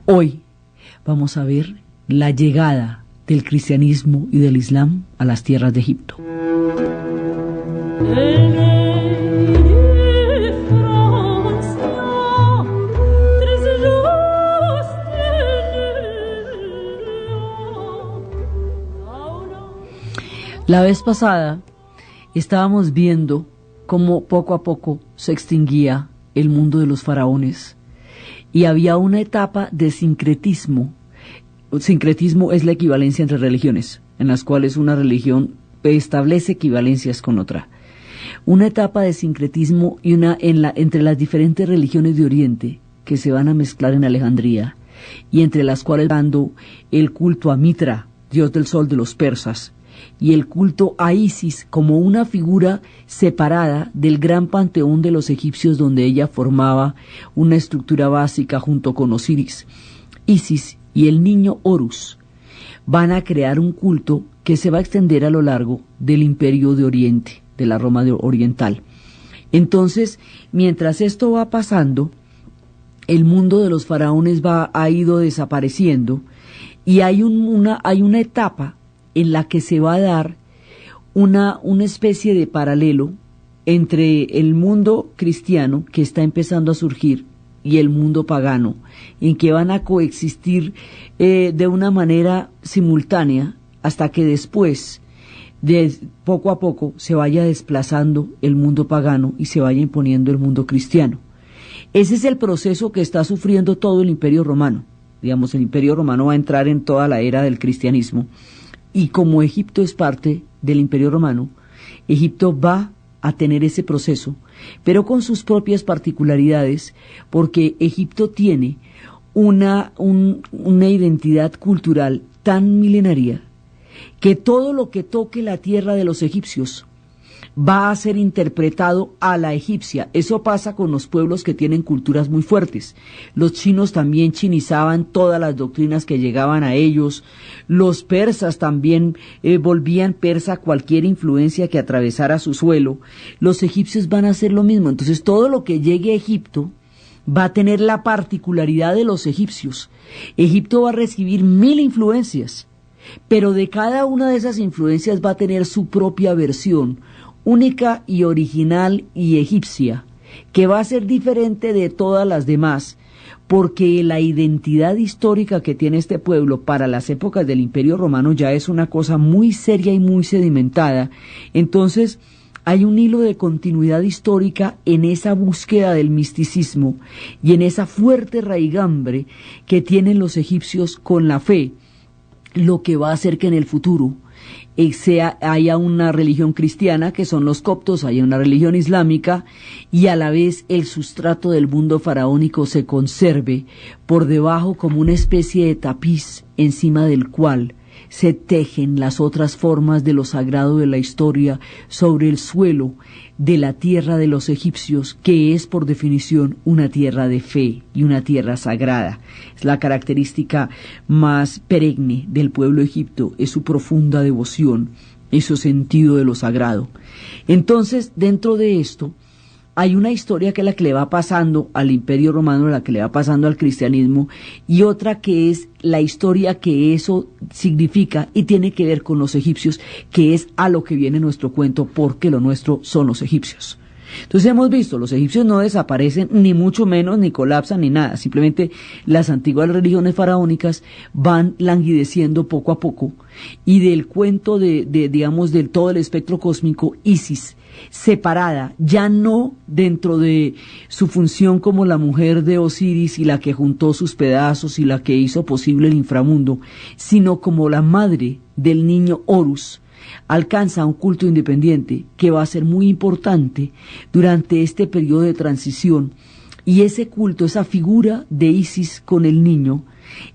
Hoy vamos a ver la llegada del cristianismo y del islam a las tierras de Egipto. La vez pasada estábamos viendo cómo poco a poco se extinguía el mundo de los faraones y había una etapa de sincretismo. Sincretismo es la equivalencia entre religiones, en las cuales una religión establece equivalencias con otra. Una etapa de sincretismo y entre las diferentes religiones de Oriente que se van a mezclar en Alejandría, y entre las cuales dando el culto a Mitra, dios del sol de los persas, y el culto a Isis como una figura separada del gran panteón de los egipcios, donde ella formaba una estructura básica junto con Osiris. Isis y el niño Horus van a crear un culto que se va a extender a lo largo del imperio de Oriente, de la Roma oriental. Entonces, mientras esto va pasando, el mundo de los faraones ha ido desapareciendo, y hay una etapa en la que se va a dar una especie de paralelo entre el mundo cristiano que está empezando a surgir y el mundo pagano, en que van a coexistir de una manera simultánea hasta que después, poco a poco, se vaya desplazando el mundo pagano y se vaya imponiendo el mundo cristiano. Ese es el proceso que está sufriendo todo el Imperio Romano. Digamos, el Imperio Romano va a entrar en toda la era del cristianismo. Y como Egipto es parte del Imperio Romano, Egipto va a tener ese proceso, pero con sus propias particularidades, porque Egipto tiene una identidad cultural tan milenaria que todo lo que toque la tierra de los egipcios va a ser interpretado a la egipcia. Eso pasa con los pueblos que tienen culturas muy fuertes. Los chinos también chinizaban todas las doctrinas que llegaban a ellos. Los persas también volvían persa cualquier influencia que atravesara su suelo. Los egipcios van a hacer lo mismo. Entonces todo lo que llegue a Egipto va a tener la particularidad de los egipcios. Egipto va a recibir 1000 influencias, pero de cada una de esas influencias va a tener su propia versión, única y original y egipcia, que va a ser diferente de todas las demás, porque la identidad histórica que tiene este pueblo para las épocas del Imperio Romano ya es una cosa muy seria y muy sedimentada. Entonces hay un hilo de continuidad histórica en esa búsqueda del misticismo y en esa fuerte raigambre que tienen los egipcios con la fe, lo que va a hacer que en el futuro haya una religión cristiana, que son los coptos, haya una religión islámica, y a la vez el sustrato del mundo faraónico se conserve por debajo como una especie de tapiz encima del cual se tejen las otras formas de lo sagrado de la historia sobre el suelo de la tierra de los egipcios, que es por definición una tierra de fe y una tierra sagrada. Es la característica más perenne del pueblo egipto, es su profunda devoción, es su sentido de lo sagrado. Entonces, dentro de esto, hay una historia que es la que le va pasando al Imperio Romano, la que le va pasando al cristianismo, y otra que es la historia que eso significa y tiene que ver con los egipcios, que es a lo que viene nuestro cuento, porque lo nuestro son los egipcios. Entonces hemos visto, los egipcios no desaparecen, ni mucho menos, ni colapsan, ni nada. Simplemente las antiguas religiones faraónicas van languideciendo poco a poco, y del cuento digamos, del todo el espectro cósmico, Isis, separada, ya no dentro de su función como la mujer de Osiris y la que juntó sus pedazos y la que hizo posible el inframundo, sino como la madre del niño Horus, alcanza un culto independiente que va a ser muy importante durante este periodo de transición, y ese culto, esa figura de Isis con el niño,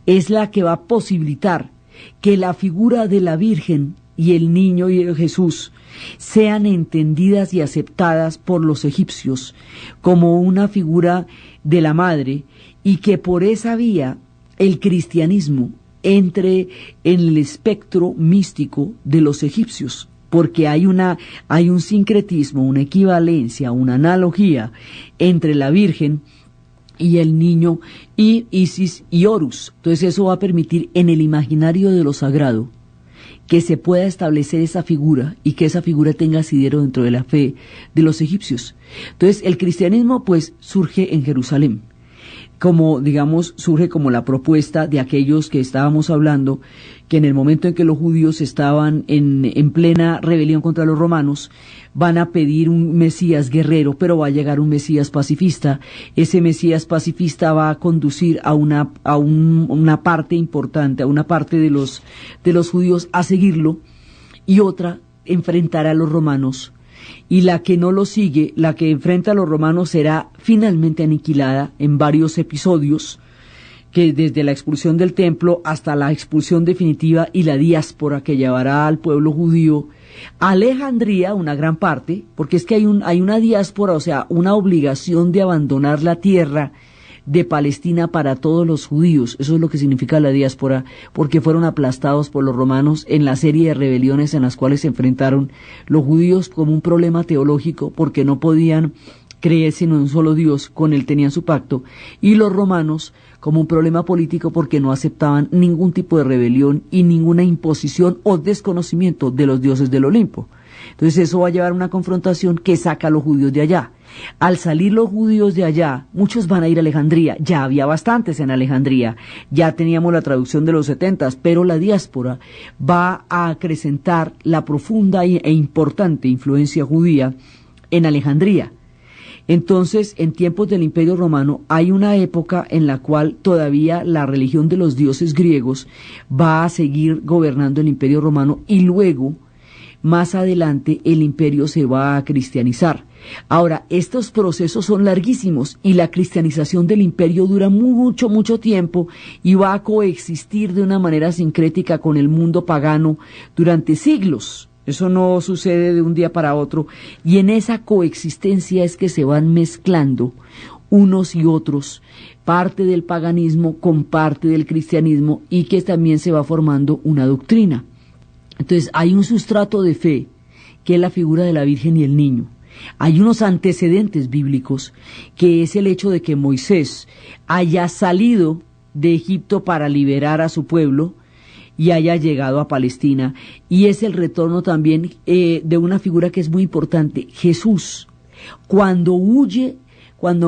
es la que va a posibilitar que la figura de la Virgen y el niño y el Jesús sean entendidas y aceptadas por los egipcios como una figura de la madre, y que por esa vía el cristianismo entre en el espectro místico de los egipcios, porque hay un sincretismo, una equivalencia, una analogía entre la Virgen y el niño, y Isis y Horus. Entonces eso va a permitir en el imaginario de lo sagrado que se pueda establecer esa figura y que esa figura tenga asidero dentro de la fe de los egipcios. Entonces el cristianismo pues surge en Jerusalén, como digamos surge como la propuesta de aquellos que estábamos hablando, que en el momento en que los judíos estaban en plena rebelión contra los romanos, van a pedir un Mesías guerrero, pero va a llegar un Mesías pacifista. Ese Mesías pacifista va a conducir a una parte importante, a una parte de los judíos a seguirlo, y otra enfrentará a los romanos. Y la que no lo sigue, la que enfrenta a los romanos, será finalmente aniquilada en varios episodios, que desde la expulsión del templo hasta la expulsión definitiva y la diáspora que llevará al pueblo judío a Alejandría, una gran parte, porque es que hay una diáspora, o sea, una obligación de abandonar la tierra de Palestina para todos los judíos. Eso es lo que significa la diáspora, porque fueron aplastados por los romanos en la serie de rebeliones en las cuales se enfrentaron los judíos como un problema teológico, porque no podían creer sino en un solo Dios, con él tenían su pacto, y los romanos como un problema político porque no aceptaban ningún tipo de rebelión y ninguna imposición o desconocimiento de los dioses del Olimpo. Entonces eso va a llevar a una confrontación que saca a los judíos de allá. Al salir los judíos de allá, muchos van a ir a Alejandría. Ya había bastantes en Alejandría, ya teníamos la traducción de los 70, pero la diáspora va a acrecentar la profunda e importante influencia judía en Alejandría. Entonces, en tiempos del Imperio Romano, hay una época en la cual todavía la religión de los dioses griegos va a seguir gobernando el Imperio Romano, y luego, más adelante, el imperio se va a cristianizar. Ahora, estos procesos son larguísimos y la cristianización del imperio dura mucho, mucho tiempo, y va a coexistir de una manera sincrética con el mundo pagano durante siglos. Eso no sucede de un día para otro, y en esa coexistencia es que se van mezclando unos y otros, parte del paganismo con parte del cristianismo, y que también se va formando una doctrina. Entonces hay un sustrato de fe, que es la figura de la Virgen y el niño. Hay unos antecedentes bíblicos, que es el hecho de que Moisés haya salido de Egipto para liberar a su pueblo, y haya llegado a Palestina, y es el retorno también de una figura que es muy importante, Jesús. Cuando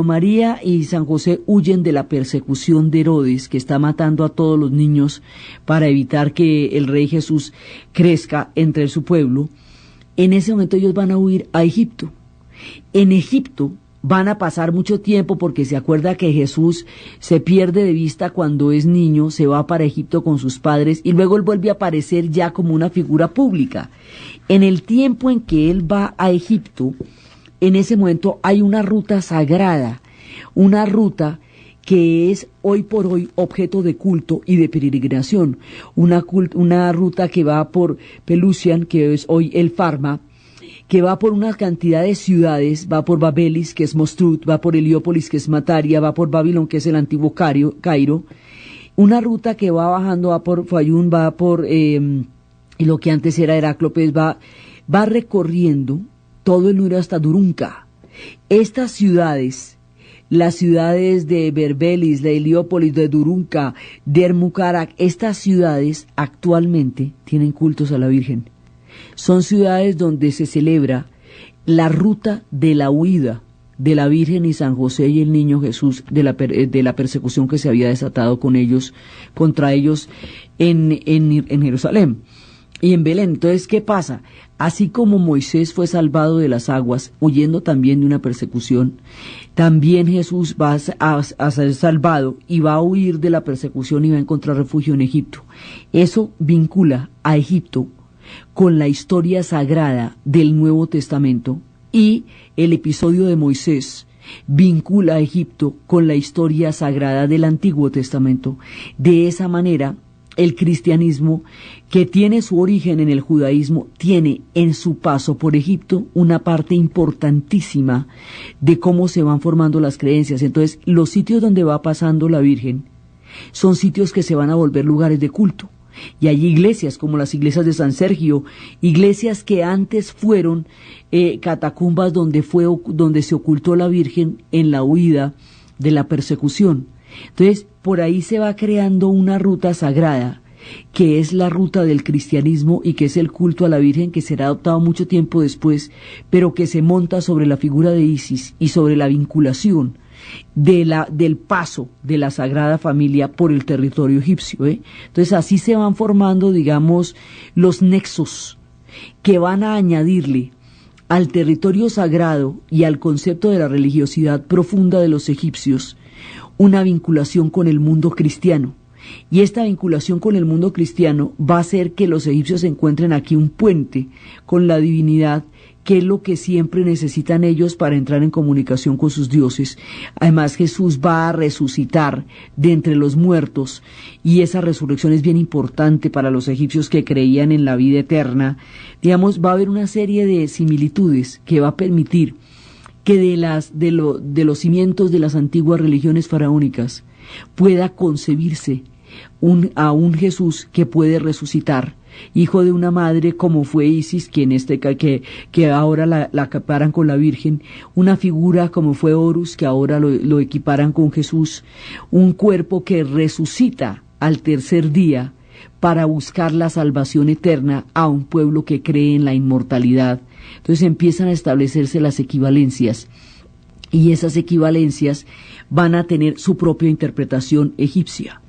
María y San José huyen de la persecución de Herodes, que está matando a todos los niños para evitar que el rey Jesús crezca entre su pueblo, en ese momento ellos van a huir a Egipto. En Egipto van a pasar mucho tiempo, porque se acuerda que Jesús se pierde de vista cuando es niño, se va para Egipto con sus padres y luego él vuelve a aparecer ya como una figura pública. En el tiempo en que él va a Egipto, en ese momento hay una ruta sagrada, una ruta que es hoy por hoy objeto de culto y de peregrinación, una ruta que va por Pelusian, que es hoy el Farma, que va por una cantidad de ciudades, va por Babelis, que es Mostrut, va por Heliópolis, que es Mataria, va por Babilón, que es el antiguo Cairo, una ruta que va bajando, va por Fayún, va por lo que antes era Heráclopes, va recorriendo todo el Nilo hasta Durunca. Estas ciudades, las ciudades de Berbelis, de Heliópolis, de Durunca, de Hermucarak, estas ciudades actualmente tienen cultos a la Virgen. Son ciudades donde se celebra la ruta de la huida de la Virgen y San José y el niño Jesús de la persecución que se había desatado contra ellos en Jerusalén y en Belén. Entonces, ¿qué pasa? Así como Moisés fue salvado de las aguas, huyendo también de una persecución, también Jesús va a ser salvado y va a huir de la persecución y va a encontrar refugio en Egipto. Eso vincula a Egipto con la historia sagrada del Nuevo Testamento, y el episodio de Moisés vincula a Egipto con la historia sagrada del Antiguo Testamento. De esa manera, el cristianismo, que tiene su origen en el judaísmo, tiene en su paso por Egipto una parte importantísima de cómo se van formando las creencias. Entonces, los sitios donde va pasando la Virgen son sitios que se van a volver lugares de culto. Y hay iglesias como las iglesias de San Sergio, iglesias que antes fueron catacumbas donde se ocultó la Virgen en la huida de la persecución. Entonces, por ahí se va creando una ruta sagrada, que es la ruta del cristianismo y que es el culto a la Virgen, que será adoptado mucho tiempo después, pero que se monta sobre la figura de Isis y sobre la vinculación del paso de la Sagrada Familia por el territorio egipcio, ¿eh? Entonces así se van formando, digamos, los nexos que van a añadirle al territorio sagrado y al concepto de la religiosidad profunda de los egipcios una vinculación con el mundo cristiano. Y esta vinculación con el mundo cristiano va a hacer que los egipcios encuentren aquí un puente con la divinidad, que es lo que siempre necesitan ellos para entrar en comunicación con sus dioses. Además, Jesús va a resucitar de entre los muertos, y esa resurrección es bien importante para los egipcios que creían en la vida eterna. Digamos, va a haber una serie de similitudes que va a permitir que de los cimientos de las antiguas religiones faraónicas pueda concebirse a un Jesús que puede resucitar, hijo de una madre como fue Isis, que ahora la equiparan con la Virgen, una figura como fue Horus, que ahora lo equiparan con Jesús, un cuerpo que resucita al tercer día para buscar la salvación eterna a un pueblo que cree en la inmortalidad. Entonces empiezan a establecerse las equivalencias, y esas equivalencias van a tener su propia interpretación egipcia.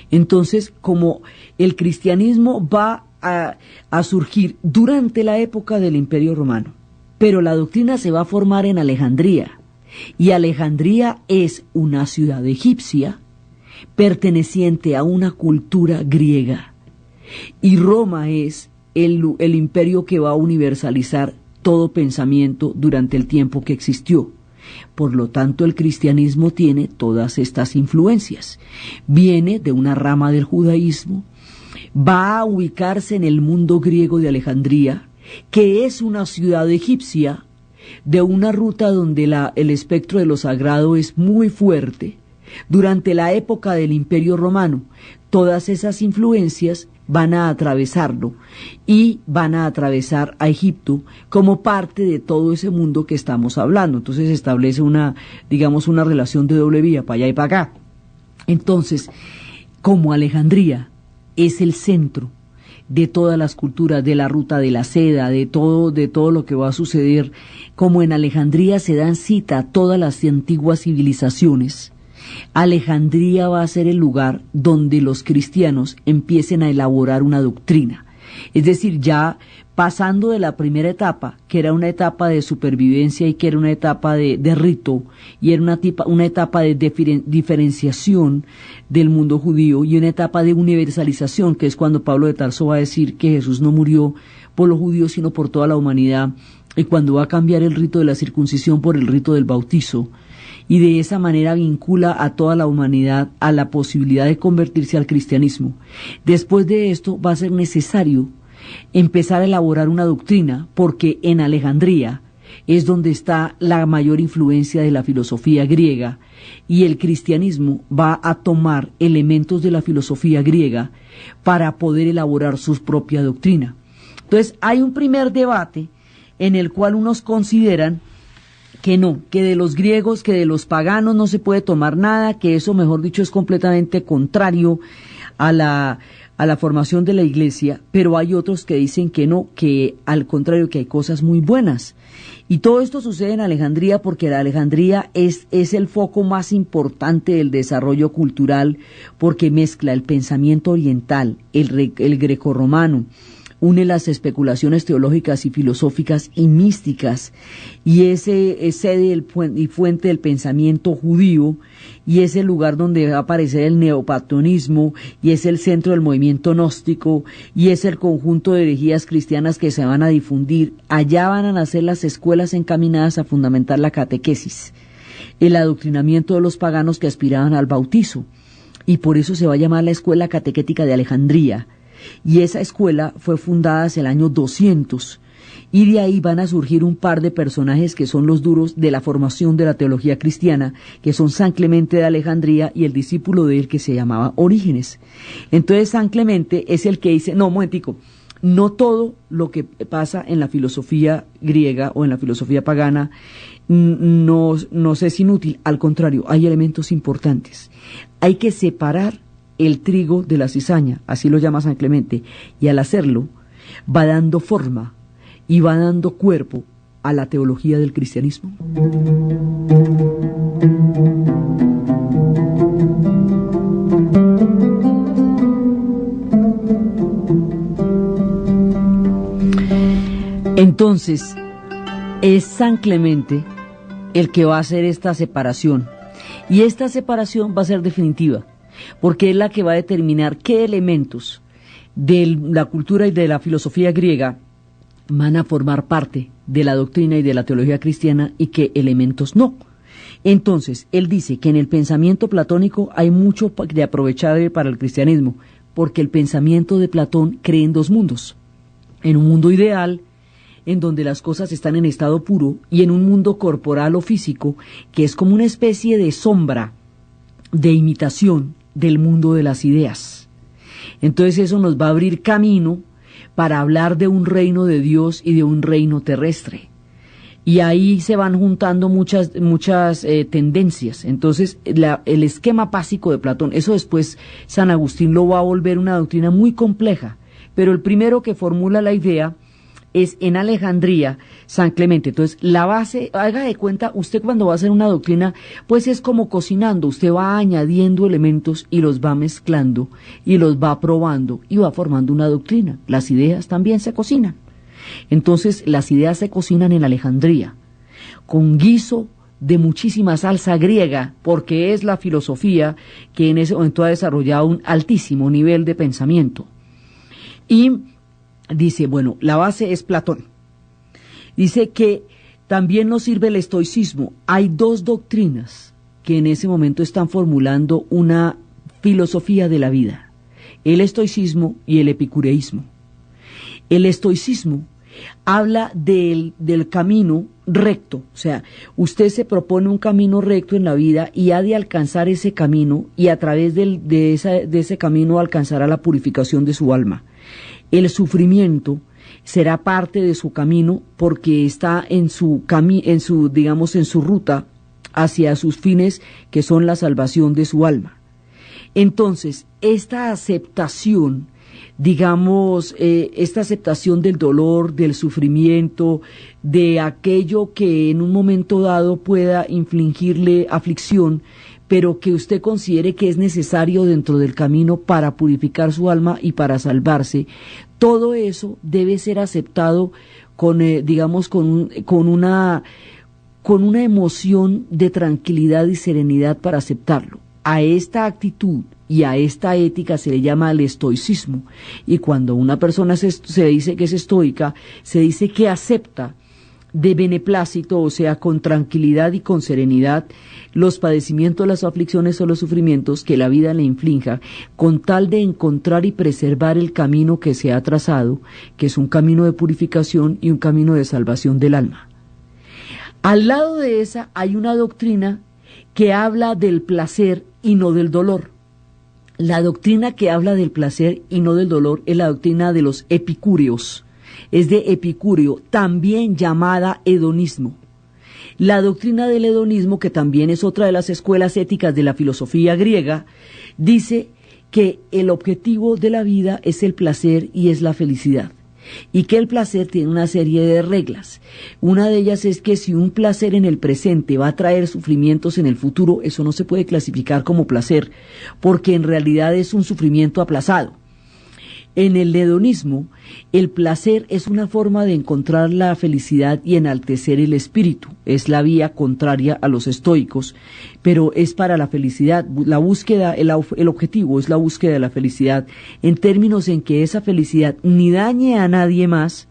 Entonces, como el cristianismo va a surgir durante la época del Imperio Romano, pero la doctrina se va a formar en Alejandría, y Alejandría es una ciudad egipcia perteneciente a una cultura griega, y Roma es el imperio que va a universalizar todo pensamiento durante el tiempo que existió. Por lo tanto, el cristianismo tiene todas estas influencias. Viene de una rama del judaísmo, va a ubicarse en el mundo griego de Alejandría, que es una ciudad egipcia, de una ruta donde el espectro de lo sagrado es muy fuerte. Durante la época del Imperio Romano, todas esas influencias van a atravesarlo y van a atravesar a Egipto como parte de todo ese mundo que estamos hablando. Entonces se establece una relación de doble vía, para allá y para acá. Entonces, como Alejandría es el centro de todas las culturas, de la ruta de la seda, de todo lo que va a suceder, como en Alejandría se dan cita a todas las antiguas civilizaciones, Alejandría va a ser el lugar donde los cristianos empiecen a elaborar una doctrina. Es decir, ya pasando de la primera etapa, que era una etapa de supervivencia y que era una etapa de rito, y era una etapa de diferenciación del mundo judío, y una etapa de universalización, que es cuando Pablo de Tarso va a decir que Jesús no murió por los judíos, sino por toda la humanidad, y cuando va a cambiar el rito de la circuncisión por el rito del bautizo, y de esa manera vincula a toda la humanidad a la posibilidad de convertirse al cristianismo. Después de esto va a ser necesario empezar a elaborar una doctrina, porque en Alejandría es donde está la mayor influencia de la filosofía griega, y el cristianismo va a tomar elementos de la filosofía griega para poder elaborar su propia doctrina. Entonces hay un primer debate en el cual unos consideran que no, que de los griegos, que de los paganos no se puede tomar nada, que eso, mejor dicho, es completamente contrario a la formación de la iglesia, pero hay otros que dicen que no, que al contrario, que hay cosas muy buenas. Y todo esto sucede en Alejandría porque la Alejandría es el foco más importante del desarrollo cultural, porque mezcla el pensamiento oriental, el grecorromano, une las especulaciones teológicas y filosóficas y místicas, y es sede y fuente del pensamiento judío, y es el lugar donde va a aparecer el neoplatonismo, y es el centro del movimiento gnóstico, y es el conjunto de herejías cristianas que se van a difundir. Allá van a nacer las escuelas encaminadas a fundamentar la catequesis, el adoctrinamiento de los paganos que aspiraban al bautizo, y por eso se va a llamar la Escuela Catequética de Alejandría. Y esa escuela fue fundada hacia el año 200, y de ahí van a surgir un par de personajes que son los duros de la formación de la teología cristiana, que son San Clemente de Alejandría y el discípulo de él que se llamaba Orígenes. Entonces San Clemente es el que dice, no, momentico, No todo lo que pasa en la filosofía griega o en la filosofía pagana nos es inútil, al contrario, hay elementos importantes. Hay que separar el trigo de la cizaña, así lo llama San Clemente, y al hacerlo va dando forma y va dando cuerpo a la teología del cristianismo. Entonces, es San Clemente el que va a hacer esta separación, y esta separación va a ser definitiva, porque es la que va a determinar qué elementos de la cultura y de la filosofía griega van a formar parte de la doctrina y de la teología cristiana y qué elementos no. Entonces, él dice que en el pensamiento platónico hay mucho de aprovechar para el cristianismo, porque el pensamiento de Platón cree en dos mundos: en un mundo ideal, en donde las cosas están en estado puro, y en un mundo corporal o físico, que es como una especie de sombra, de imitación del mundo de las ideas. Entonces eso nos va a abrir camino para hablar de un reino de Dios y de un reino terrestre. Y ahí se van juntando muchas tendencias. Entonces el esquema básico de Platón, eso después San Agustín lo va a volver una doctrina muy compleja, pero el primero que formula la idea es en Alejandría, San Clemente. Entonces, la base, haga de cuenta, usted cuando va a hacer una doctrina, pues es como cocinando, usted va añadiendo elementos y los va mezclando y los va probando y va formando una doctrina. Las ideas también se cocinan. Entonces, las ideas se cocinan en Alejandría, con guiso de muchísima salsa griega, porque es la filosofía que en ese momento ha desarrollado un altísimo nivel de pensamiento. Y dice, bueno, la base es Platón. Dice que también nos sirve el estoicismo. Hay dos doctrinas que en ese momento están formulando una filosofía de la vida: el estoicismo y el epicureísmo. El estoicismo habla del camino recto, o sea, usted se propone un camino recto en la vida y ha de alcanzar ese camino, y a través de ese camino alcanzará la purificación de su alma. El sufrimiento será parte de su camino porque está en su ruta hacia sus fines, que son la salvación de su alma. Entonces, esta aceptación, esta aceptación del dolor, del sufrimiento, de aquello que en un momento dado pueda infligirle aflicción, pero que usted considere que es necesario dentro del camino para purificar su alma y para salvarse, todo eso debe ser aceptado con una emoción de tranquilidad y serenidad para aceptarlo. A esta actitud y a esta ética se le llama el estoicismo, y cuando una persona se dice que es estoica, se dice que acepta de beneplácito, o sea, con tranquilidad y con serenidad, los padecimientos, las aflicciones o los sufrimientos que la vida le inflinja, con tal de encontrar y preservar el camino que se ha trazado, que es un camino de purificación y un camino de salvación del alma. Al lado de esa hay una doctrina que habla del placer y no del dolor. La doctrina que habla del placer y no del dolor es la doctrina de los epicúreos. Es de Epicúreo, también llamada hedonismo. La doctrina del hedonismo, que también es otra de las escuelas éticas de la filosofía griega, dice que el objetivo de la vida es el placer y es la felicidad, y que el placer tiene una serie de reglas. Una de ellas es que si un placer en el presente va a traer sufrimientos en el futuro, eso no se puede clasificar como placer, porque en realidad es un sufrimiento aplazado. En el hedonismo, el placer es una forma de encontrar la felicidad y enaltecer el espíritu. Es la vía contraria a los estoicos, pero es para la felicidad. La búsqueda, el objetivo es la búsqueda de la felicidad, en términos en que esa felicidad ni dañe a nadie más,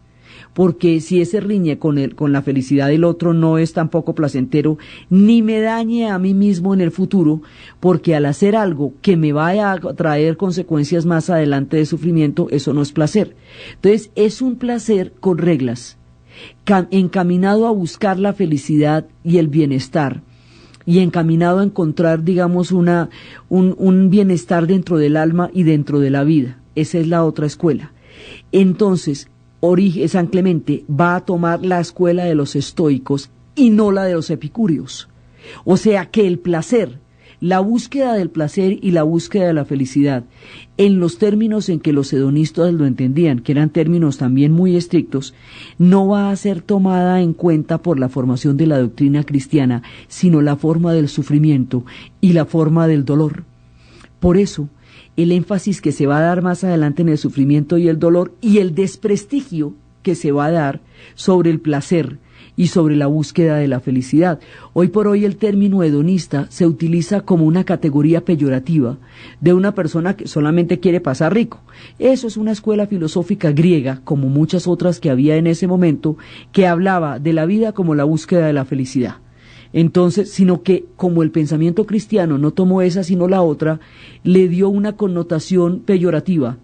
porque si ese riñe con la felicidad del otro no es tampoco placentero, ni me dañe a mí mismo en el futuro, porque al hacer algo que me vaya a traer consecuencias más adelante de sufrimiento, eso no es placer. Entonces, es un placer con reglas, encaminado a buscar la felicidad y el bienestar, y encaminado a encontrar, un bienestar dentro del alma y dentro de la vida. Esa es la otra escuela. Entonces, San Clemente va a tomar la escuela de los estoicos y no la de los epicúreos. O sea que el placer, la búsqueda del placer y la búsqueda de la felicidad, en los términos en que los hedonistas lo entendían, que eran términos también muy estrictos, no va a ser tomada en cuenta por la formación de la doctrina cristiana, sino la forma del sufrimiento y la forma del dolor. Por eso, el énfasis que se va a dar más adelante en el sufrimiento y el dolor y el desprestigio que se va a dar sobre el placer y sobre la búsqueda de la felicidad. Hoy por hoy el término hedonista se utiliza como una categoría peyorativa de una persona que solamente quiere pasar rico. Eso es una escuela filosófica griega, como muchas otras que había en ese momento, que hablaba de la vida como la búsqueda de la felicidad. Entonces, sino que como el pensamiento cristiano no tomó esa sino la otra, le dio una connotación peyorativa,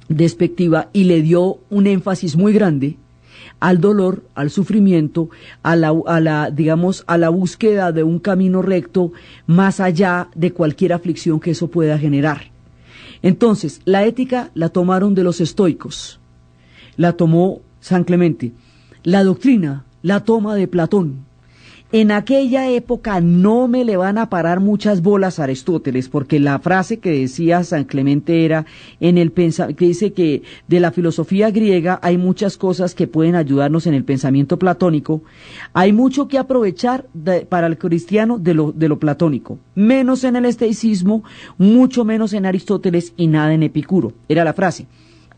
despectiva, y le dio un énfasis muy grande al dolor, al sufrimiento, a la búsqueda de un camino recto más allá de cualquier aflicción que eso pueda generar. Entonces, la ética la tomaron de los estoicos, la tomó San Clemente. La doctrina la toma de Platón. En aquella época no me le van a parar muchas bolas a Aristóteles, porque la frase que decía San Clemente era que dice que de la filosofía griega hay muchas cosas que pueden ayudarnos en el pensamiento platónico. Hay mucho que aprovechar para el cristiano de lo platónico, menos en el estoicismo, mucho menos en Aristóteles y nada en Epicuro. Era la frase.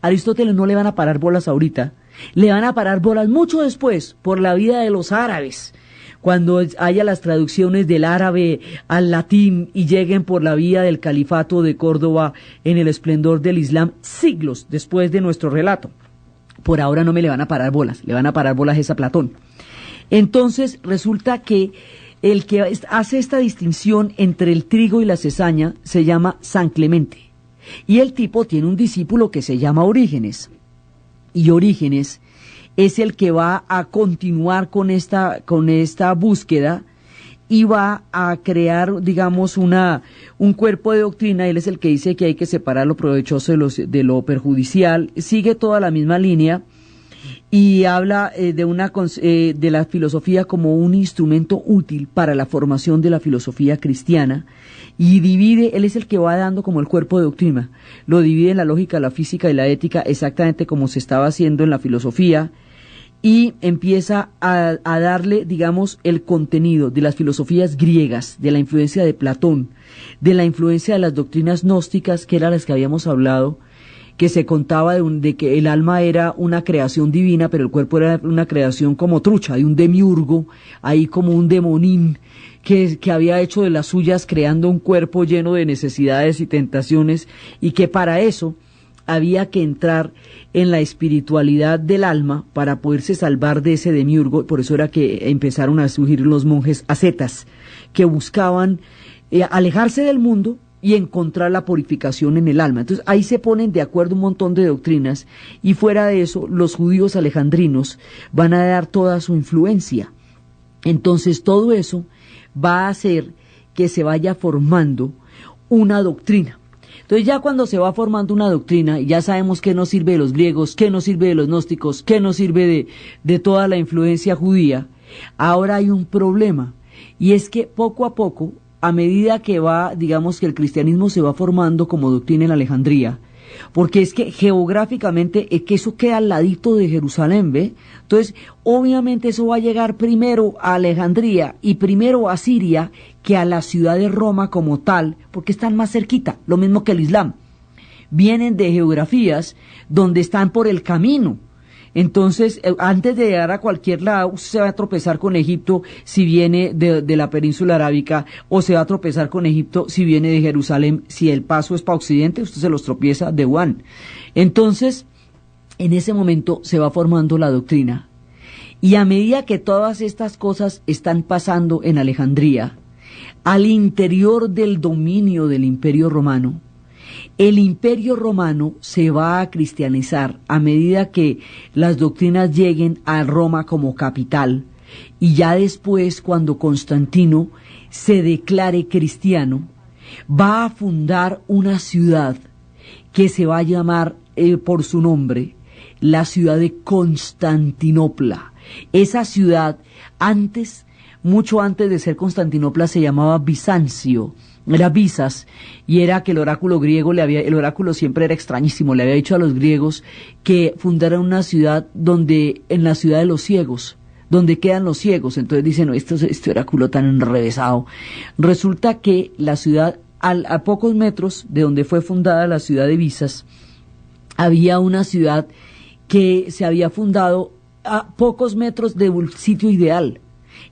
Aristóteles no le van a parar bolas ahorita, le van a parar bolas mucho después por la vida de los árabes. Cuando haya las traducciones del árabe al latín y lleguen por la vía del califato de Córdoba en el esplendor del Islam, siglos después de nuestro relato. Por ahora no me le van a parar bolas, le van a parar bolas es a Platón. Entonces resulta que el que hace esta distinción entre el trigo y la cizaña se llama San Clemente. Y el tipo tiene un discípulo que se llama Orígenes. Y Orígenes es el que va a continuar con esta búsqueda y va a crear, digamos, un cuerpo de doctrina. Él es el que dice que hay que separar lo provechoso de lo perjudicial. Sigue toda la misma línea y habla de la filosofía como un instrumento útil para la formación de la filosofía cristiana, y divide, él es el que va dando como el cuerpo de doctrina, lo divide en la lógica, la física y la ética, exactamente como se estaba haciendo en la filosofía, y empieza a darle, digamos, el contenido de las filosofías griegas, de la influencia de Platón, de la influencia de las doctrinas gnósticas, que eran las que habíamos hablado, que se contaba de que el alma era una creación divina, pero el cuerpo era una creación como trucha, de un demiurgo, ahí como un demonín, que había hecho de las suyas creando un cuerpo lleno de necesidades y tentaciones, y que para eso había que entrar en la espiritualidad del alma para poderse salvar de ese demiurgo. Por eso era que empezaron a surgir los monjes ascetas, que buscaban alejarse del mundo y encontrar la purificación en el alma. Entonces ahí se ponen de acuerdo un montón de doctrinas, y fuera de eso los judíos alejandrinos van a dar toda su influencia. Entonces todo eso va a hacer que se vaya formando una doctrina. Entonces ya cuando se va formando una doctrina, ya sabemos qué nos sirve de los griegos, qué nos sirve de los gnósticos, qué nos sirve de toda la influencia judía. Ahora hay un problema, y es que poco a poco, a medida que va, digamos que el cristianismo se va formando como doctrina en Alejandría, porque es que geográficamente es que eso queda al ladito de Jerusalén, ¿ve? Entonces, obviamente eso va a llegar primero a Alejandría y primero a Siria que a la ciudad de Roma como tal, porque están más cerquita, lo mismo que el Islam. Vienen de geografías donde están por el camino. Entonces, antes de llegar a cualquier lado, usted se va a tropezar con Egipto si viene de la península arábica, o se va a tropezar con Egipto si viene de Jerusalén. Si el paso es para Occidente, usted se los tropieza de Wuhan. Entonces, en ese momento se va formando la doctrina. Y a medida que todas estas cosas están pasando en Alejandría, al interior del dominio del Imperio Romano, el Imperio Romano se va a cristianizar a medida que las doctrinas lleguen a Roma como capital, y ya después, cuando Constantino se declare cristiano, va a fundar una ciudad que se va a llamar por su nombre la ciudad de Constantinopla. Esa ciudad antes, mucho antes de ser Constantinopla, se llamaba Bizancio. Era Bizas, y era que el oráculo griego el oráculo siempre era extrañísimo, le había dicho a los griegos que fundaran una ciudad en la ciudad de los ciegos, donde quedan los ciegos. Entonces dicen, no, este oráculo tan enrevesado. Resulta que la ciudad, a pocos metros de donde fue fundada la ciudad de Bizas, había una ciudad que se había fundado a pocos metros de un sitio ideal.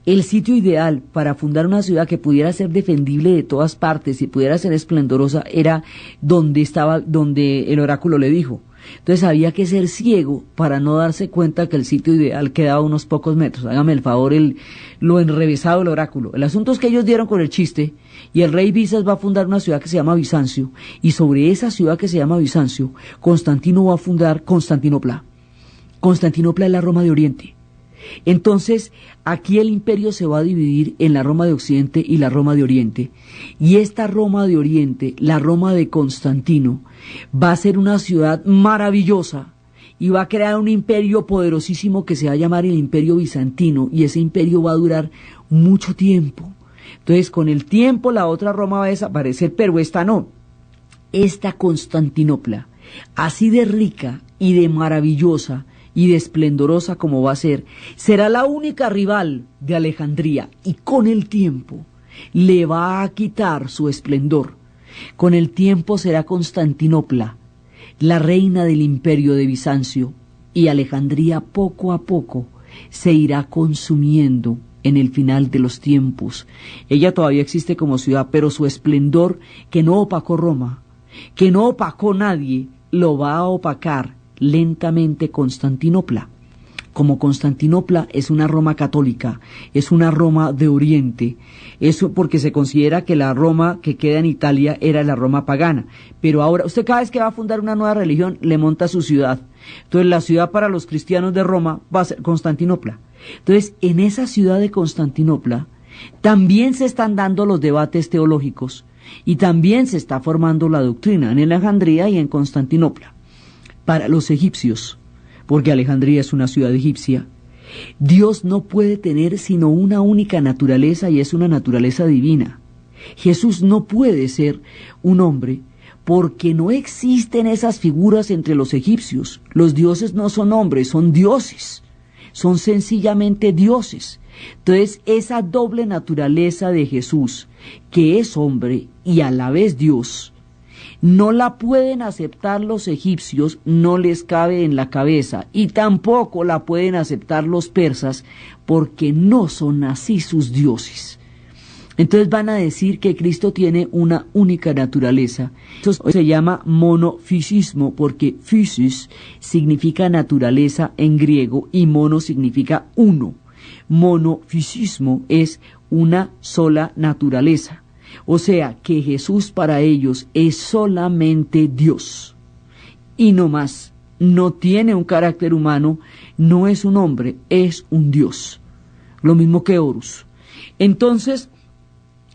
El sitio ideal para fundar una ciudad que pudiera ser defendible de todas partes y pudiera ser esplendorosa era donde el oráculo le dijo. Entonces había que ser ciego para no darse cuenta que el sitio ideal quedaba a unos pocos metros. Hágame el favor, lo enrevesado del oráculo. El asunto es que ellos dieron con el chiste, y el rey Bizas va a fundar una ciudad que se llama Bizancio, y sobre esa ciudad que se llama Bizancio, Constantino va a fundar Constantinopla. Constantinopla es la Roma de Oriente. Entonces, aquí el imperio se va a dividir en la Roma de Occidente y la Roma de Oriente. Y esta Roma de Oriente, la Roma de Constantino, va a ser una ciudad maravillosa y va a crear un imperio poderosísimo que se va a llamar el Imperio Bizantino, y ese imperio va a durar mucho tiempo. Entonces, con el tiempo la otra Roma va a desaparecer, pero esta no. Esta Constantinopla, así de rica y de maravillosa y de esplendorosa como va a ser, será la única rival de Alejandría, y con el tiempo le va a quitar su esplendor. Con el tiempo será Constantinopla la reina del imperio de Bizancio, y Alejandría poco a poco se irá consumiendo en el final de los tiempos. Ella todavía existe como ciudad, pero su esplendor, que no opacó Roma, que no opacó nadie, lo va a opacar lentamente Constantinopla. Como Constantinopla es una Roma católica, es una Roma de Oriente, eso porque se considera que la Roma que queda en Italia era la Roma pagana, pero ahora usted cada vez que va a fundar una nueva religión le monta su ciudad. Entonces la ciudad para los cristianos de Roma va a ser Constantinopla. Entonces en esa ciudad de Constantinopla también se están dando los debates teológicos y también se está formando la doctrina en Alejandría y en Constantinopla. Para los egipcios, porque Alejandría es una ciudad egipcia, Dios no puede tener sino una única naturaleza, y es una naturaleza divina. Jesús no puede ser un hombre porque no existen esas figuras entre los egipcios. Los dioses no son hombres, son dioses, son sencillamente dioses. Entonces esa doble naturaleza de Jesús, que es hombre y a la vez Dios, no la pueden aceptar los egipcios, no les cabe en la cabeza, y tampoco la pueden aceptar los persas, porque no son así sus dioses. Entonces van a decir que Cristo tiene una única naturaleza. Eso se llama monofisismo, porque physis significa naturaleza en griego y mono significa uno. Monofisismo es una sola naturaleza. O sea, que Jesús para ellos es solamente Dios y no más. No tiene un carácter humano, no es un hombre, es un Dios. Lo mismo que Horus. Entonces,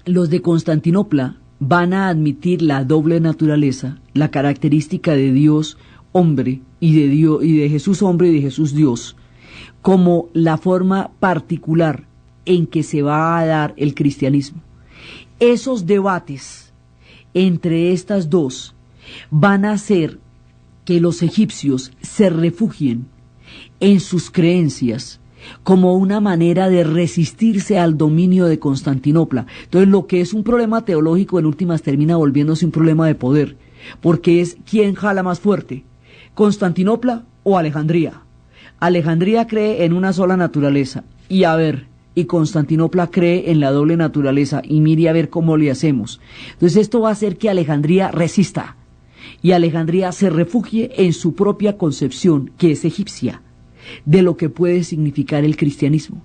los de Constantinopla van a admitir la doble naturaleza, la característica de Dios hombre y de Jesús hombre y de Jesús Dios, como la forma particular en que se va a dar el cristianismo. Esos debates entre estas dos van a hacer que los egipcios se refugien en sus creencias como una manera de resistirse al dominio de Constantinopla. Entonces lo que es un problema teológico en últimas termina volviéndose un problema de poder, porque es quién jala más fuerte, Constantinopla o Alejandría. Alejandría cree en una sola naturaleza, y Constantinopla cree en la doble naturaleza, y mire a ver cómo le hacemos. Entonces esto va a hacer que Alejandría resista, y Alejandría se refugie en su propia concepción, que es egipcia, de lo que puede significar el cristianismo.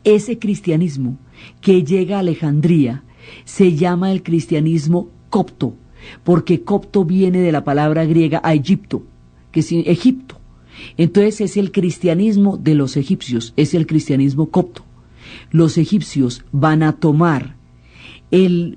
Ese cristianismo que llega a Alejandría se llama el cristianismo copto, porque copto viene de la palabra griega a Egipto, que es Egipto. Entonces es el cristianismo de los egipcios, es el cristianismo copto. Los egipcios van a tomar el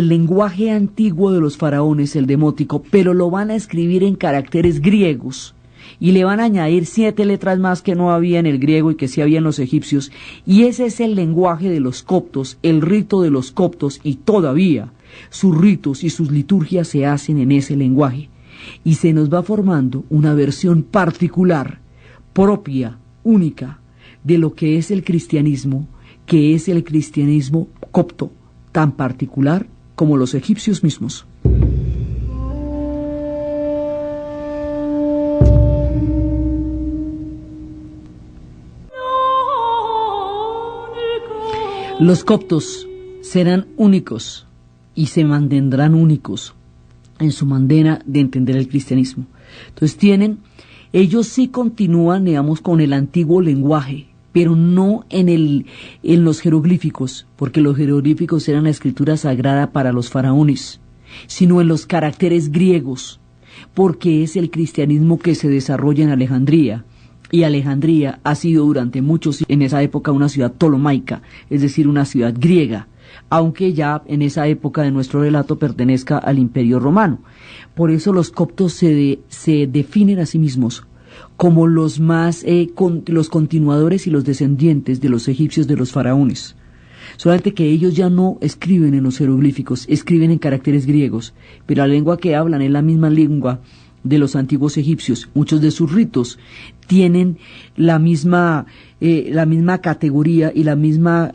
lenguaje antiguo de los faraones, el demótico, pero lo van a escribir en caracteres griegos y le van a añadir 7 letras más que no había en el griego y que sí había en los egipcios, y ese es el lenguaje de los coptos, el rito de los coptos, y todavía sus ritos y sus liturgias se hacen en ese lenguaje, y se nos va formando una versión particular, propia, única, de lo que es el cristianismo, que es el cristianismo copto, tan particular como los egipcios mismos. Los coptos serán únicos y se mantendrán únicos en su manera de entender el cristianismo. Entonces ellos sí continúan, digamos, con el antiguo lenguaje, pero no en los jeroglíficos, porque los jeroglíficos eran la escritura sagrada para los faraones, sino en los caracteres griegos, porque es el cristianismo que se desarrolla en Alejandría. Y Alejandría ha sido durante muchos, en esa época, una ciudad ptolomaica, es decir, una ciudad griega, aunque ya en esa época de nuestro relato pertenezca al Imperio Romano. Por eso los coptos se definen a sí mismos como los los continuadores y los descendientes de los egipcios, de los faraones. Solamente que ellos ya no escriben en los jeroglíficos, escriben en caracteres griegos, pero la lengua que hablan es la misma lengua de los antiguos egipcios. Muchos de sus ritos tienen la misma categoría y la misma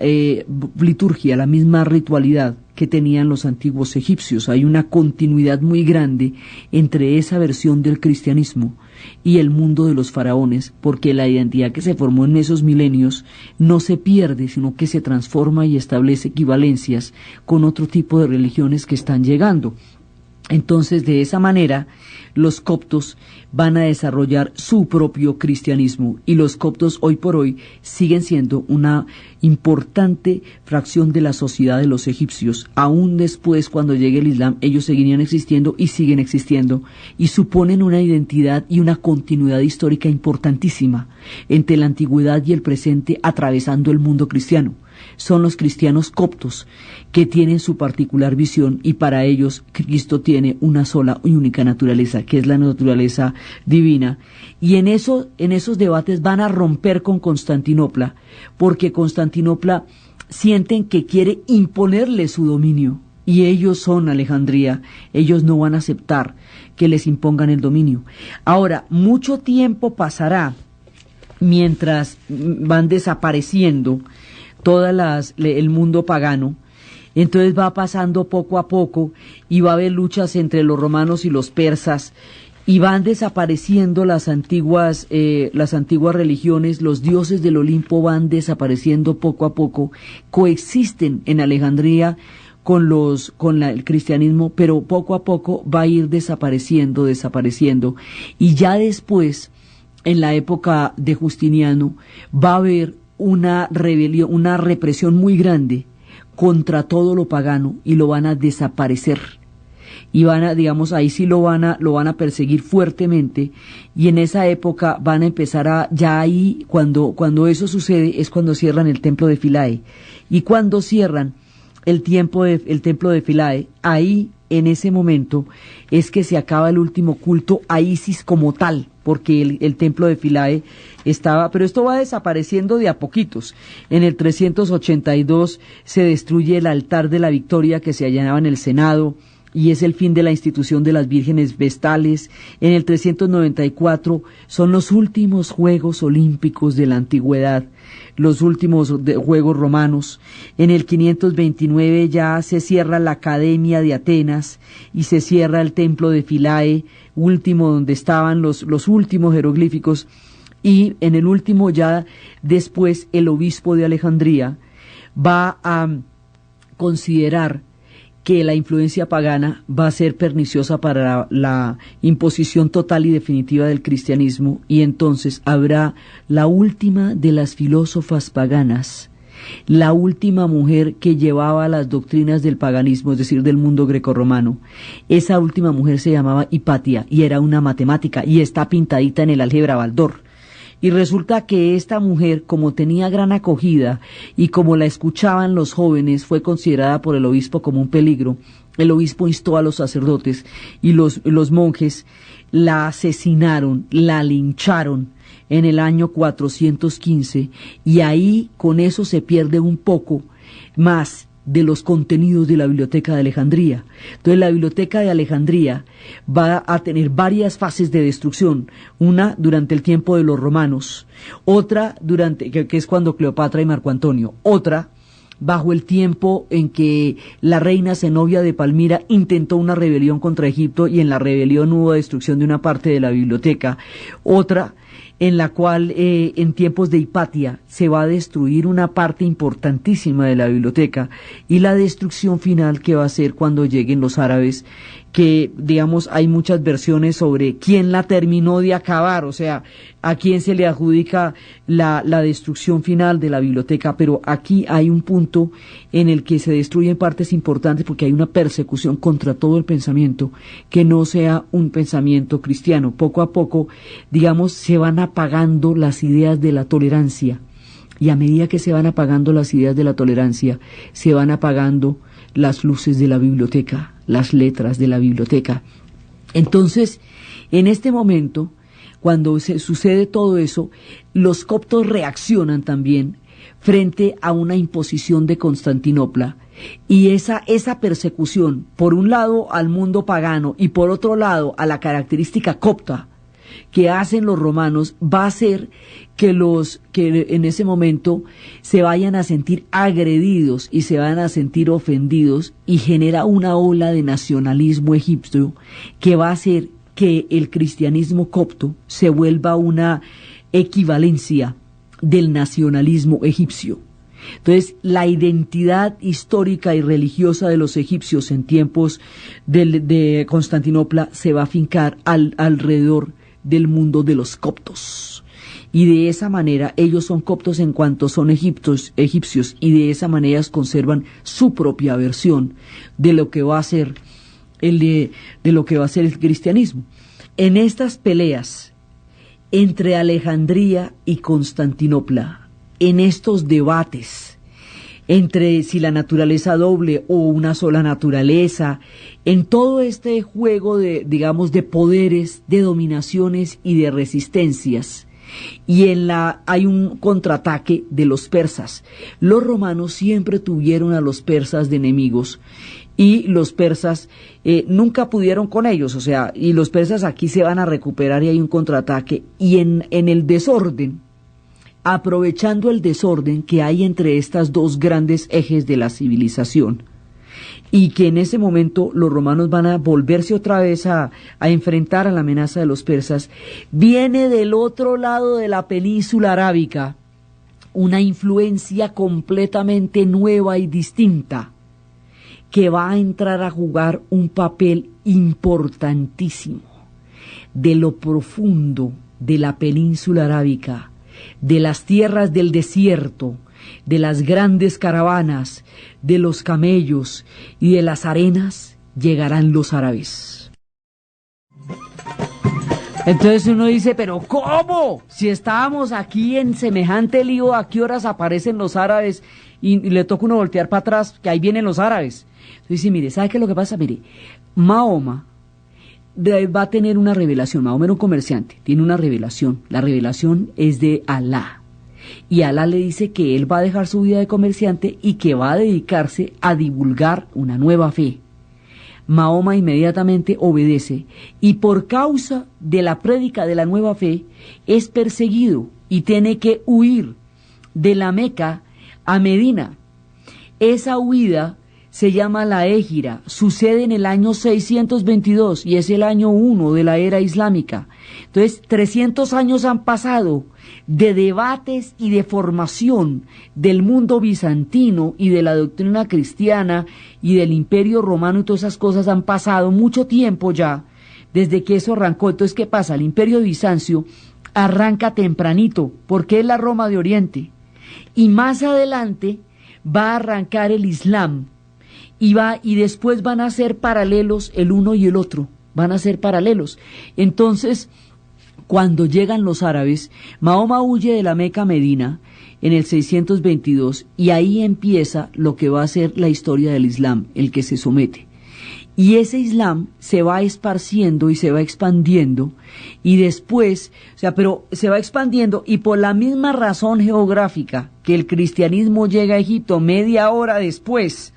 liturgia, la misma ritualidad que tenían los antiguos egipcios. Hay una continuidad muy grande entre esa versión del cristianismo y el mundo de los faraones, porque la identidad que se formó en esos milenios no se pierde, sino que se transforma y establece equivalencias con otro tipo de religiones que están llegando. Entonces, de esa manera, los coptos van a desarrollar su propio cristianismo, y los coptos hoy por hoy siguen siendo una importante fracción de la sociedad de los egipcios. Aún después, cuando llegue el Islam, ellos seguirían existiendo y siguen existiendo, y suponen una identidad y una continuidad histórica importantísima entre la antigüedad y el presente, atravesando el mundo cristiano. Son los cristianos coptos que tienen su particular visión, y para ellos Cristo tiene una sola y única naturaleza, que es la naturaleza divina. Y en esos debates van a romper con Constantinopla, porque Constantinopla sienten que quiere imponerle su dominio, y ellos son Alejandría, ellos no van a aceptar que les impongan el dominio. Ahora, mucho tiempo pasará mientras van desapareciendo el mundo pagano. Entonces va pasando poco a poco, y va a haber luchas entre los romanos y los persas, y van desapareciendo las antiguas religiones. Los dioses del Olimpo van desapareciendo poco a poco, coexisten en Alejandría con el cristianismo, pero poco a poco va a ir desapareciendo, y ya después, en la época de Justiniano, va a haber una rebelión, una represión muy grande contra todo lo pagano, y lo van a desaparecer, y ahí sí lo van a perseguir fuertemente. Y en esa época van a empezar cuando eso sucede, es cuando cierran el templo de Philae, y cuando cierran el templo de Philae, ahí en ese momento es que se acaba el último culto a Isis como tal, porque el templo de Philae estaba, pero esto va desapareciendo de a poquitos. En el 382 se destruye el altar de la Victoria que se hallaba en el Senado, y es el fin de la institución de las vírgenes vestales. En el 394 son los últimos Juegos Olímpicos de la antigüedad, los últimos Juegos romanos. En el 529 ya se cierra la Academia de Atenas, y se cierra el templo de Philae, último donde estaban los últimos jeroglíficos. Y en el último, ya después, el obispo de Alejandría va a considerar que la influencia pagana va a ser perniciosa para la imposición total y definitiva del cristianismo, y entonces habrá la última de las filósofas paganas, la última mujer que llevaba las doctrinas del paganismo, es decir, del mundo grecorromano. Esa última mujer se llamaba Hipatia, y era una matemática, y está pintadita en el álgebra Baldor. Y resulta que esta mujer, como tenía gran acogida y como la escuchaban los jóvenes, fue considerada por el obispo como un peligro. El obispo instó a los sacerdotes y los monjes la asesinaron, la lincharon en el año 415, y ahí con eso se pierde un poco más de los contenidos de la Biblioteca de Alejandría. Entonces la Biblioteca de Alejandría va a tener varias fases de destrucción, una durante el tiempo de los romanos, otra que es cuando Cleopatra y Marco Antonio, otra bajo el tiempo en que la reina Zenobia de Palmira intentó una rebelión contra Egipto y en la rebelión hubo destrucción de una parte de la biblioteca, otra en la cual en tiempos de Hipatia se va a destruir una parte importantísima de la biblioteca, y la destrucción final que va a ser cuando lleguen los árabes, que digamos hay muchas versiones sobre quién la terminó de acabar, o sea, a quién se le adjudica la destrucción final de la biblioteca, pero aquí hay un punto en el que se destruyen partes importantes porque hay una persecución contra todo el pensamiento que no sea un pensamiento cristiano. Poco a poco, digamos, se van apagando las ideas de la tolerancia, y a medida que se van apagando las ideas de la tolerancia, se van apagando las luces de la biblioteca, las letras de la biblioteca. Entonces, en este momento, cuando sucede todo eso, los coptos reaccionan también frente a una imposición de Constantinopla, y esa persecución, por un lado al mundo pagano y por otro lado a la característica copta que hacen los romanos, va a hacer que en ese momento se vayan a sentir agredidos y se van a sentir ofendidos, y genera una ola de nacionalismo egipcio que va a hacer que el cristianismo copto se vuelva una equivalencia del nacionalismo egipcio. Entonces, la identidad histórica y religiosa de los egipcios en tiempos de Constantinopla se va a fincar alrededor del mundo de los coptos, y de esa manera ellos son coptos en cuanto son egipcios, y de esa manera conservan su propia versión de lo que va a ser de lo que va a ser el cristianismo. En estas peleas entre Alejandría y Constantinopla, en estos debates entre si la naturaleza doble o una sola naturaleza, en todo este juego de, digamos, de poderes, de dominaciones y de resistencias, y hay un contraataque de los persas. Los romanos siempre tuvieron a los persas de enemigos, y los persas nunca pudieron con ellos, o sea, y los persas aquí se van a recuperar y hay un contraataque, y en el desorden, aprovechando el desorden que hay entre estas dos grandes ejes de la civilización, y que en ese momento los romanos van a volverse otra vez a enfrentar a la amenaza de los persas, viene del otro lado de la península arábica una influencia completamente nueva y distinta, que va a entrar a jugar un papel importantísimo. De lo profundo de la península arábica, de las tierras del desierto, de las grandes caravanas, de los camellos y de las arenas, llegarán los árabes. Entonces uno dice, pero ¿cómo? Si estábamos aquí en semejante lío, ¿a qué horas aparecen los árabes? Y le toca uno voltear para atrás, que ahí vienen los árabes. Entonces dice, mire, ¿sabe qué es lo que pasa? Mire, Mahoma va a tener una revelación. Mahoma era un comerciante, tiene una revelación. La revelación es de Alá, y Alá le dice que él va a dejar su vida de comerciante y que va a dedicarse a divulgar una nueva fe. Mahoma inmediatamente obedece, y por causa de la prédica de la nueva fe es perseguido y tiene que huir de la Meca a Medina. Esa huida se llama la Égira, sucede en el año 622 y es el año 1 de la era islámica. Entonces, 300 años han pasado de debates y de formación del mundo bizantino y de la doctrina cristiana y del imperio romano, y todas esas cosas han pasado mucho tiempo ya desde que eso arrancó. Entonces, ¿qué pasa? El imperio de Bizancio arranca tempranito porque es la Roma de Oriente, y más adelante va a arrancar el Islam, y después van a ser paralelos el uno y el otro, van a ser paralelos. Entonces, Cuando llegan los árabes, Mahoma huye de la Meca a Medina en el 622 y ahí empieza lo que va a ser la historia del Islam, el que se somete. Y ese Islam se va esparciendo y se va expandiendo y después, pero se va expandiendo y por la misma razón geográfica que el cristianismo llega a Egipto media hora después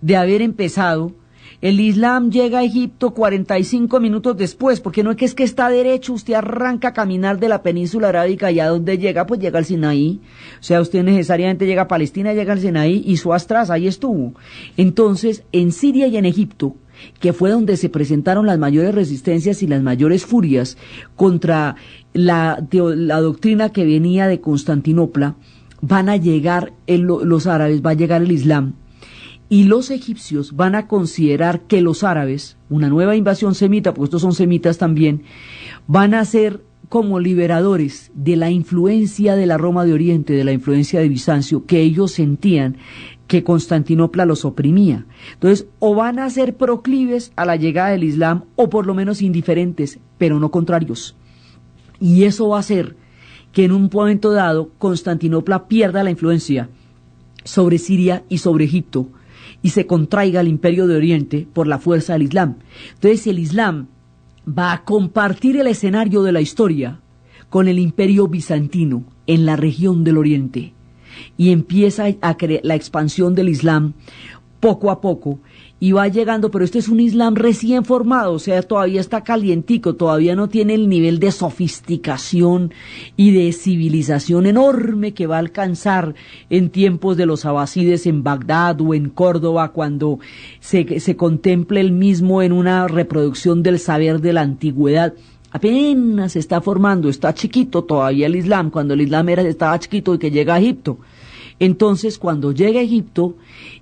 de haber empezado, el Islam llega a Egipto 45 minutos después, porque no es que está derecho, usted arranca a caminar de la península arábica y a dónde llega, pues llega al Sinaí. O sea, usted necesariamente llega a Palestina, llega al Sinaí y su atrás, ahí estuvo. Entonces, en Siria y en Egipto, que fue donde se presentaron las mayores resistencias y las mayores furias contra la doctrina que venía de Constantinopla, van a llegar los árabes, va a llegar el Islam. Y los egipcios van a considerar que los árabes, una nueva invasión semita, porque estos son semitas también, van a ser como liberadores de la influencia de la Roma de Oriente, de la influencia de Bizancio, que ellos sentían que Constantinopla los oprimía. Entonces, o van a ser proclives a la llegada del Islam, o por lo menos indiferentes, pero no contrarios. Y eso va a hacer que en un momento dado Constantinopla pierda la influencia sobre Siria y sobre Egipto, y se contraiga el imperio de Oriente por la fuerza del Islam. Entonces el Islam va a compartir el escenario de la historia con el imperio bizantino en la región del Oriente y empieza la expansión del Islam poco a poco y va llegando, pero este es un Islam recién formado, o sea, todavía está calientico, todavía no tiene el nivel de sofisticación y de civilización enorme que va a alcanzar en tiempos de los abasides en Bagdad o en Córdoba, cuando se contemple el mismo en una reproducción del saber de la antigüedad. Apenas se está formando, está chiquito todavía el Islam, cuando el Islam estaba chiquito y que llega a Egipto. Entonces, cuando llega a Egipto,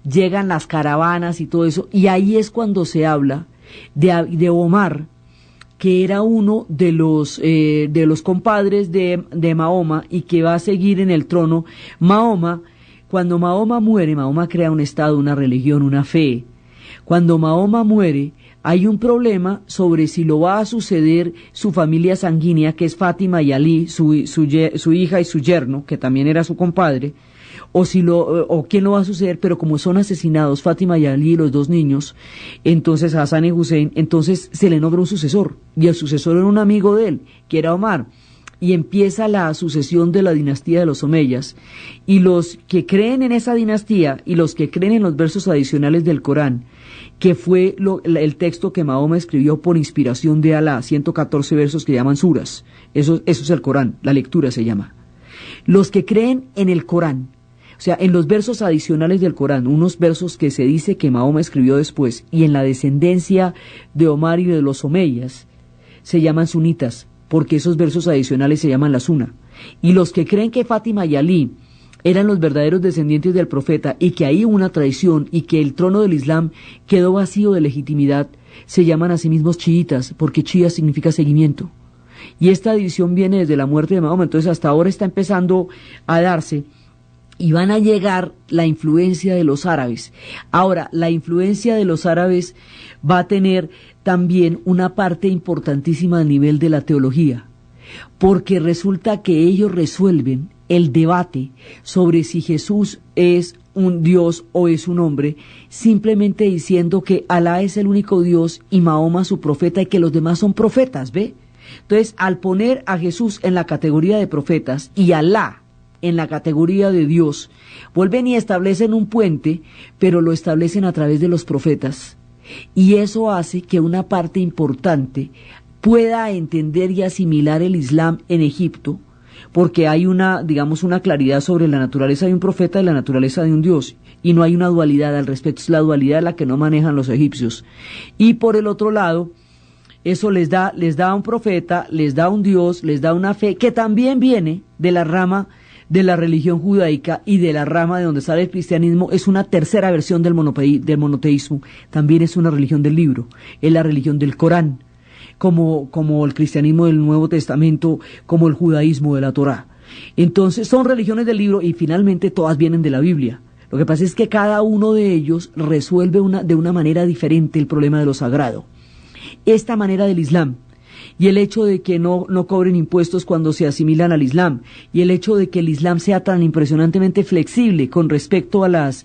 llegan las caravanas y todo eso, y ahí es cuando se habla de Omar, que era uno de los compadres de Mahoma y que va a seguir en el trono. Cuando Mahoma muere, Mahoma crea un estado, una religión, una fe. Cuando Mahoma muere, hay un problema sobre si lo va a suceder su familia sanguínea, que es Fátima y Ali, su hija y su yerno, que también era su compadre, o quién lo va a suceder, pero como son asesinados Fátima y Ali, los dos niños, entonces Hassan y Hussein, entonces se le nombra un sucesor, y el sucesor era un amigo de él, que era Omar, y empieza la sucesión de la dinastía de los Omeyas, y los que creen en esa dinastía, y los que creen en los versos adicionales del Corán, que fue el texto que Mahoma escribió por inspiración de Alá, 114 versos que llaman suras, eso es el Corán, la lectura se llama. Los que creen en el Corán, o sea, en los versos adicionales del Corán, unos versos que se dice que Mahoma escribió después, y en la descendencia de Omar y de los Omeyas, se llaman sunitas, porque esos versos adicionales se llaman la suna. Y los que creen que Fátima y Ali eran los verdaderos descendientes del profeta, y que ahí hubo una traición, y que el trono del Islam quedó vacío de legitimidad, se llaman a sí mismos chiitas, porque chía significa seguimiento. Y esta división viene desde la muerte de Mahoma, entonces hasta ahora está empezando a darse, y van a llegar la influencia de los árabes. Ahora, la influencia de los árabes va a tener también una parte importantísima a nivel de la teología, porque resulta que ellos resuelven el debate sobre si Jesús es un Dios o es un hombre, simplemente diciendo que Alá es el único Dios y Mahoma su profeta y que los demás son profetas, ¿ve? Entonces, al poner a Jesús en la categoría de profetas y Alá en la categoría de Dios, vuelven y establecen un puente, pero lo establecen a través de los profetas. Y eso hace que una parte importante pueda entender y asimilar el Islam en Egipto, porque hay una claridad sobre la naturaleza de un profeta y la naturaleza de un Dios, y no hay una dualidad al respecto, es la dualidad la que no manejan los egipcios. Y por el otro lado, eso les da un profeta, les da un Dios, les da una fe, que también viene de la rama de la religión judaica y de la rama de donde sale el cristianismo. Es una tercera versión del monoteísmo, también es una religión del libro, es la religión del Corán, como el cristianismo del Nuevo Testamento, como el judaísmo de la Torá. Entonces son religiones del libro y finalmente todas vienen de la Biblia. Lo que pasa es que cada uno de ellos resuelve de una manera diferente el problema de lo sagrado. Esta manera del Islam y el hecho de que no cobren impuestos cuando se asimilan al Islam, y el hecho de que el Islam sea tan impresionantemente flexible con respecto a las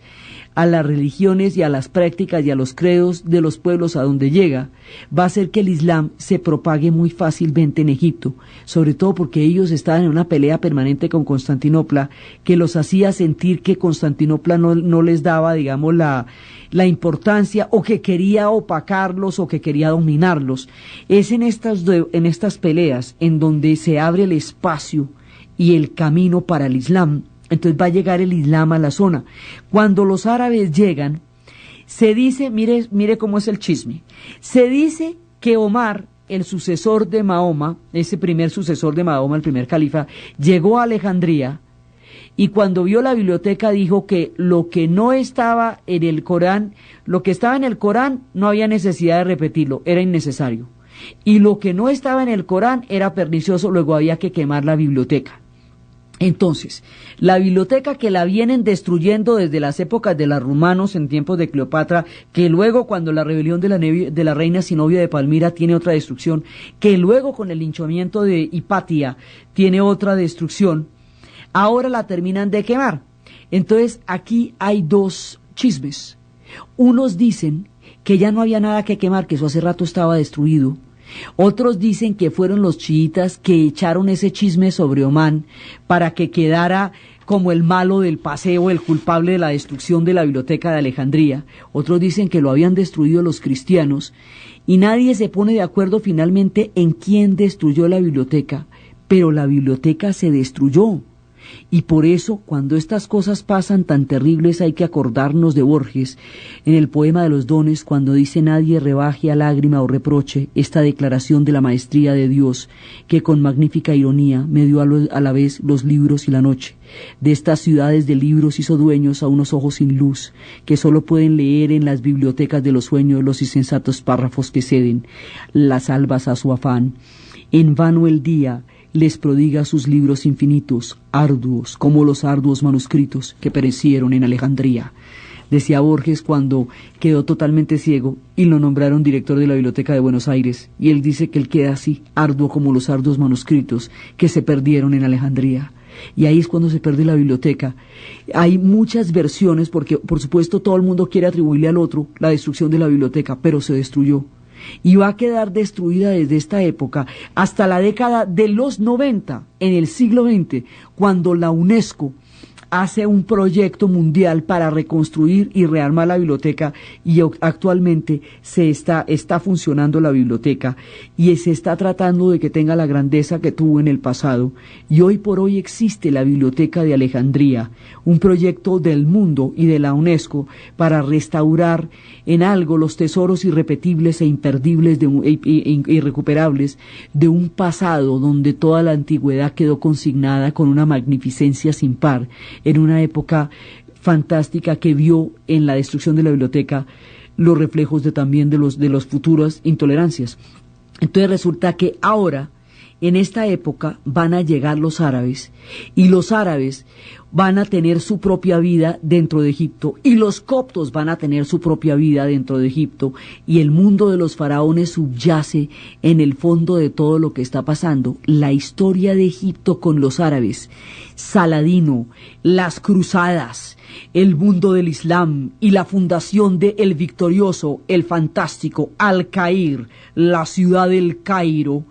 religiones y a las prácticas y a los credos de los pueblos a donde llega, va a hacer que el Islam se propague muy fácilmente en Egipto, sobre todo porque ellos estaban en una pelea permanente con Constantinopla, que los hacía sentir que Constantinopla no les daba, digamos, la importancia, o que quería opacarlos o que quería dominarlos. Es en estas peleas en donde se abre el espacio y el camino para el Islam. Entonces va a llegar el Islam a la zona. Cuando los árabes llegan, se dice, mire cómo es el chisme, se dice que Omar, el sucesor de Mahoma, ese primer sucesor de Mahoma, el primer califa, llegó a Alejandría, y cuando vio la biblioteca dijo que lo que no estaba en el Corán, lo que estaba en el Corán no había necesidad de repetirlo, era innecesario. Y lo que no estaba en el Corán era pernicioso, luego había que quemar la biblioteca. Entonces, la biblioteca, que la vienen destruyendo desde las épocas de los rumanos en tiempos de Cleopatra, que luego cuando la rebelión de la reina Zinobia de Palmira tiene otra destrucción, que luego con el linchamiento de Hipatia tiene otra destrucción, ahora la terminan de quemar. Entonces, aquí hay dos chismes. Unos dicen que ya no había nada que quemar, que eso hace rato estaba destruido. Otros dicen que fueron los chiitas que echaron ese chisme sobre Omán para que quedara como el malo del paseo, el culpable de la destrucción de la biblioteca de Alejandría. Otros dicen que lo habían destruido los cristianos, y nadie se pone de acuerdo finalmente en quién destruyó la biblioteca, pero la biblioteca se destruyó. Y por eso, cuando estas cosas pasan tan terribles, hay que acordarnos de Borges en el poema de los dones, cuando dice: nadie rebaje a lágrima o reproche esta declaración de la maestría de Dios, que con magnífica ironía me dio a la vez los libros y la noche. De estas ciudades de libros hizo dueños a unos ojos sin luz, que sólo pueden leer en las bibliotecas de los sueños los insensatos párrafos que ceden las albas a su afán. En vano el día les prodiga sus libros infinitos, arduos, como los arduos manuscritos que perecieron en Alejandría. Decía Borges cuando quedó totalmente ciego y lo nombraron director de la Biblioteca de Buenos Aires, y él dice que él queda así, arduo como los arduos manuscritos que se perdieron en Alejandría. Y ahí es cuando se pierde la biblioteca. Hay muchas versiones, porque por supuesto todo el mundo quiere atribuirle al otro la destrucción de la biblioteca, pero se destruyó. Y va a quedar destruida desde esta época hasta la década de los 90, en el siglo XX, cuando la UNESCO hace un proyecto mundial para reconstruir y rearmar la biblioteca, y actualmente está funcionando la biblioteca y se está tratando de que tenga la grandeza que tuvo en el pasado, y hoy por hoy existe la Biblioteca de Alejandría, un proyecto del mundo y de la UNESCO para restaurar en algo los tesoros irrepetibles e imperdibles irrecuperables de un pasado donde toda la antigüedad quedó consignada con una magnificencia sin par, en una época fantástica que vio en la destrucción de la biblioteca los reflejos también de los futuras intolerancias. Entonces resulta que ahora, en esta época, van a llegar los árabes, y los árabes van a tener su propia vida dentro de Egipto, y los coptos van a tener su propia vida dentro de Egipto, y el mundo de los faraones subyace en el fondo de todo lo que está pasando. La historia de Egipto con los árabes, Saladino, las cruzadas, el mundo del Islam y la fundación de el victorioso, el fantástico Al-Cair, la ciudad del Cairo,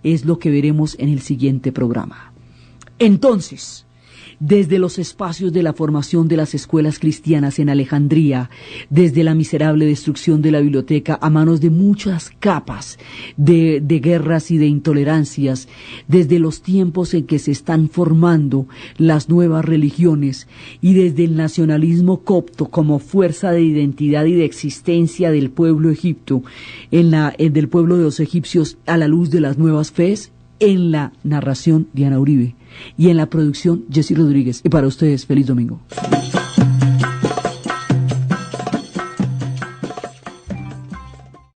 es lo que veremos en el siguiente programa. Entonces, desde los espacios de la formación de las escuelas cristianas en Alejandría, desde la miserable destrucción de la biblioteca a manos de muchas capas de guerras y de intolerancias, desde los tiempos en que se están formando las nuevas religiones, y desde el nacionalismo copto como fuerza de identidad y de existencia del pueblo egipto, del pueblo de los egipcios a la luz de las nuevas fees, en la narración Diana Uribe, y en la producción Jessy Rodríguez. Y para ustedes, feliz domingo.